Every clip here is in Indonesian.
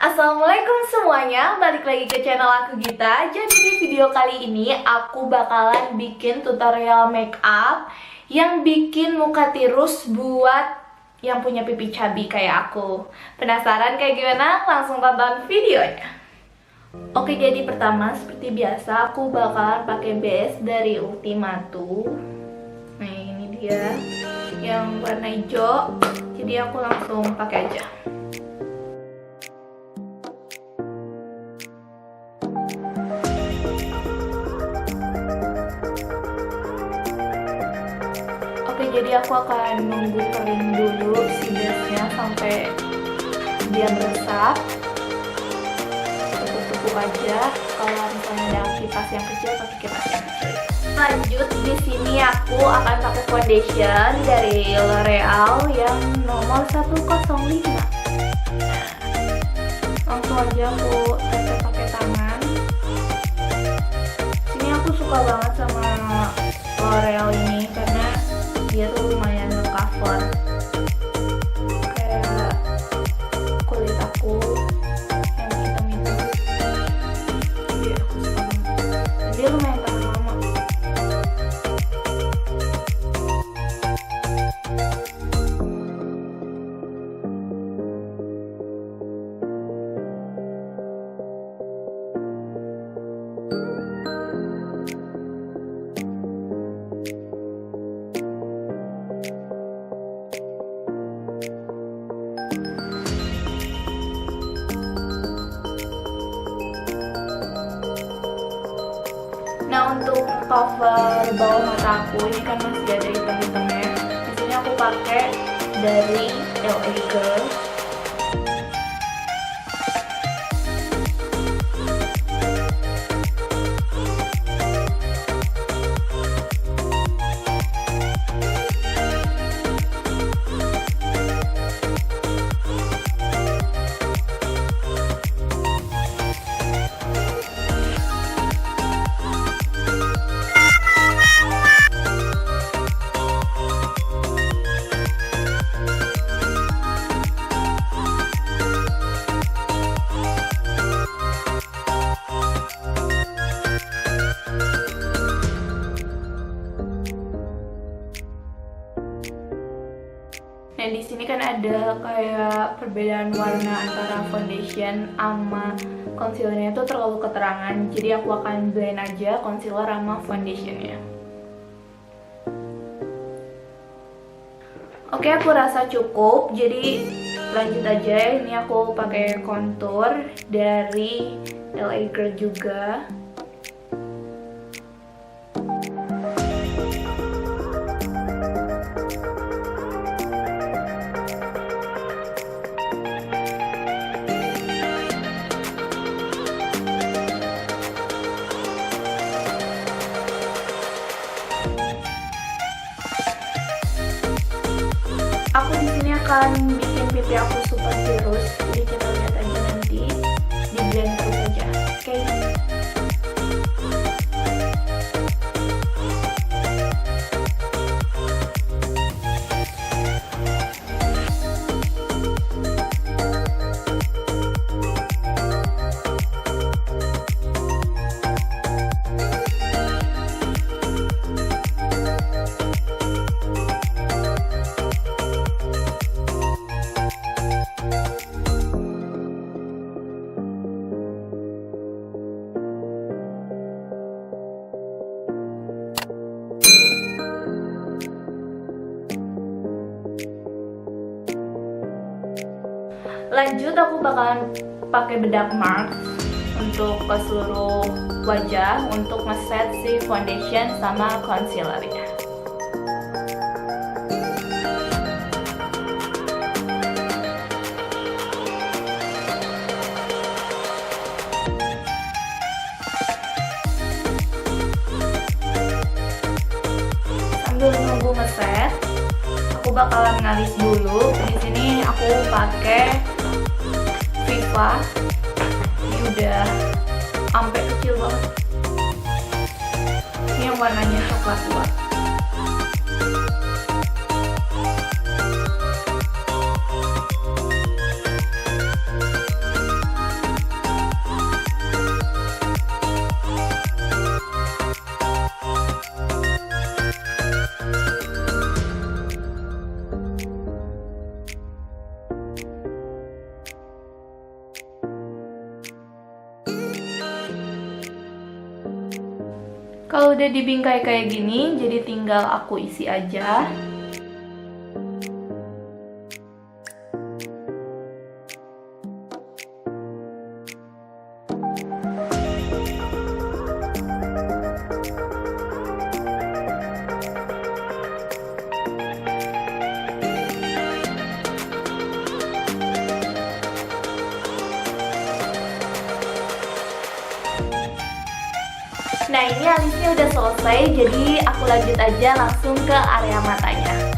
Assalamualaikum semuanya, balik lagi ke channel aku Gita. Jadi di video kali ini aku bakalan bikin tutorial make up yang bikin muka tirus buat yang punya pipi chubby kayak aku. Penasaran kayak gimana? Langsung tonton videonya. Oke, jadi pertama seperti biasa aku bakalan pakai base dari Ultimatu. Nah, ini dia yang warna hijau. Jadi aku langsung pakai aja. Oke, jadi aku akan nunggu kering dulu si base-nya sampai dia meresap. Tutup aja. Kalau misalnya ada kipas yang kecil, pakai kipas yang kecil. Lanjut, di sini aku akan pakai foundation dari L'Oreal yang nomor 105. Langsung aja aku tetes pakai tangan. Sini aku suka banget sama L'Oreal ini karena dia tuh lumayan nge-cover kayak kulit aku yang hitam-hitam. Jadi aku suka banget. Dan dia lumayan tahan lama. Nah, untuk cover bawah mata aku ini kan masih ada hitam-hitamnya. Di sini aku pakai dari WAJAH. Nah, di sini kan ada kayak perbedaan warna antara foundation sama concealernya itu terlalu keterangan. Jadi aku akan blend aja concealer sama foundationnya. Oke, aku rasa cukup. Jadi lanjut aja. Ini aku pakai contour dari WAJAH juga. Aku di sini akan bikin pipi aku super tirus, jadi kita lihat aja nanti di blend terus aja. Oke. Lanjut, aku bakalan pakai bedak mark untuk ke seluruh wajah untuk ngeset si foundation sama concealernya. Sambil nunggu ngeset, aku bakalan ngalis dulu. Di sini aku pakai ini udah sampai kecil banget. Ini yang warnanya coklat tua. Kalau udah dibingkai kayak gini, jadi tinggal aku isi aja. Nah, ini alisnya udah selesai, jadi aku lanjut aja langsung ke area matanya.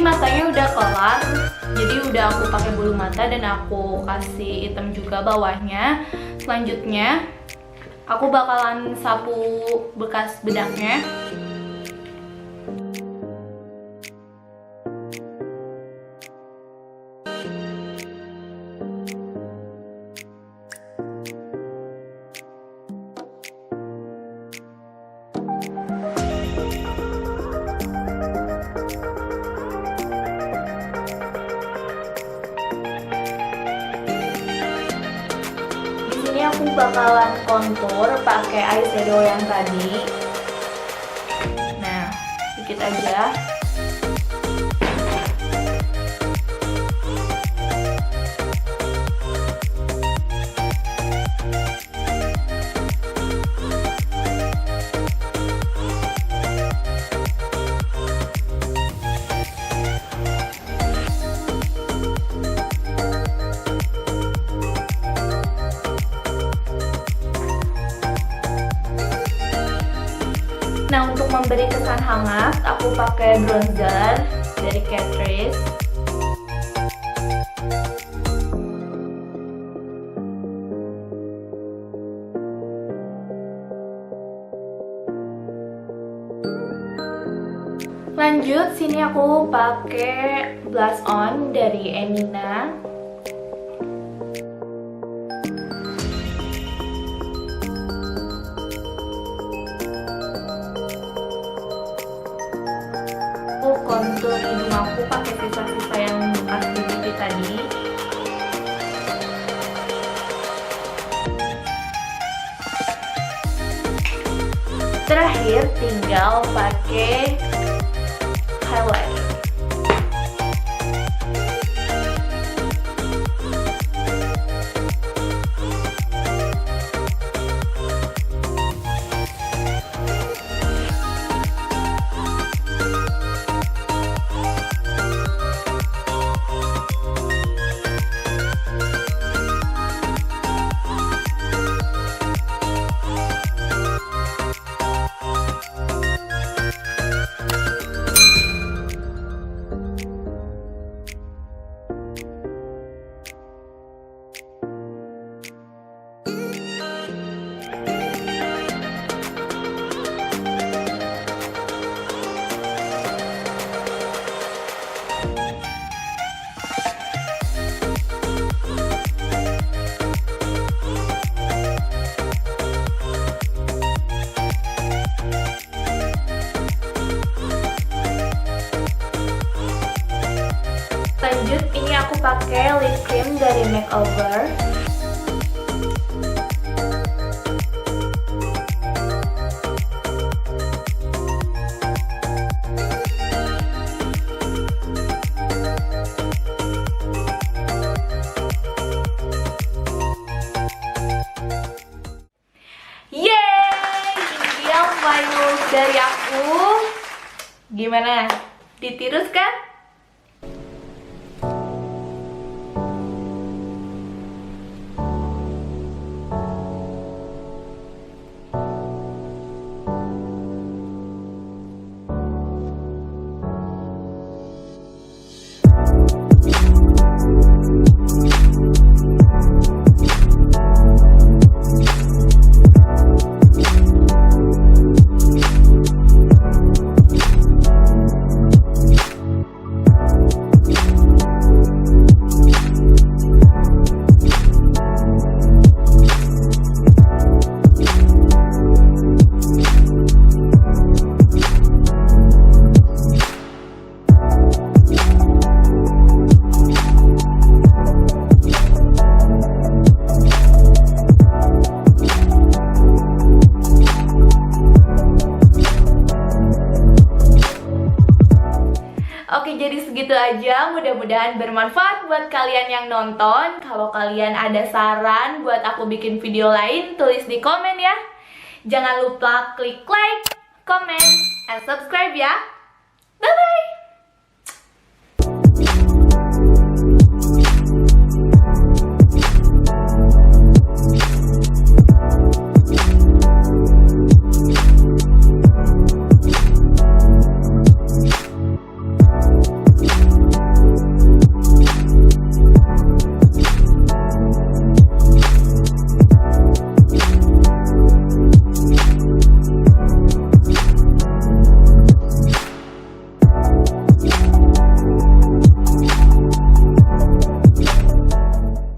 matanya udah kelar, jadi udah aku pakai bulu mata dan aku kasih hitam juga bawahnya. Selanjutnya aku bakalan sapu bekas bedaknya. aku bakalan kontur pakai eyeshadow yang tadi. Nah, dikit aja. Nah, untuk memberi kesan hangat, aku pakai bronzer dari TIRUS. Lanjut, sini aku pakai blush on dari Emina. Kontur hidung aku pakai sisa-sisa yang bekas di pipi tadi. Terakhir tinggal pakai highlight. Lanjut, ini aku pakai lip cream dari makeover. Yeay, ini dia final look dari aku. Gimana? Ditirus kan? Oke, jadi segitu aja. Mudah-mudahan bermanfaat buat kalian yang nonton. Kalau kalian ada saran buat aku bikin video lain, tulis di komen ya. Jangan lupa klik like, comment, and subscribe ya. Bye-bye!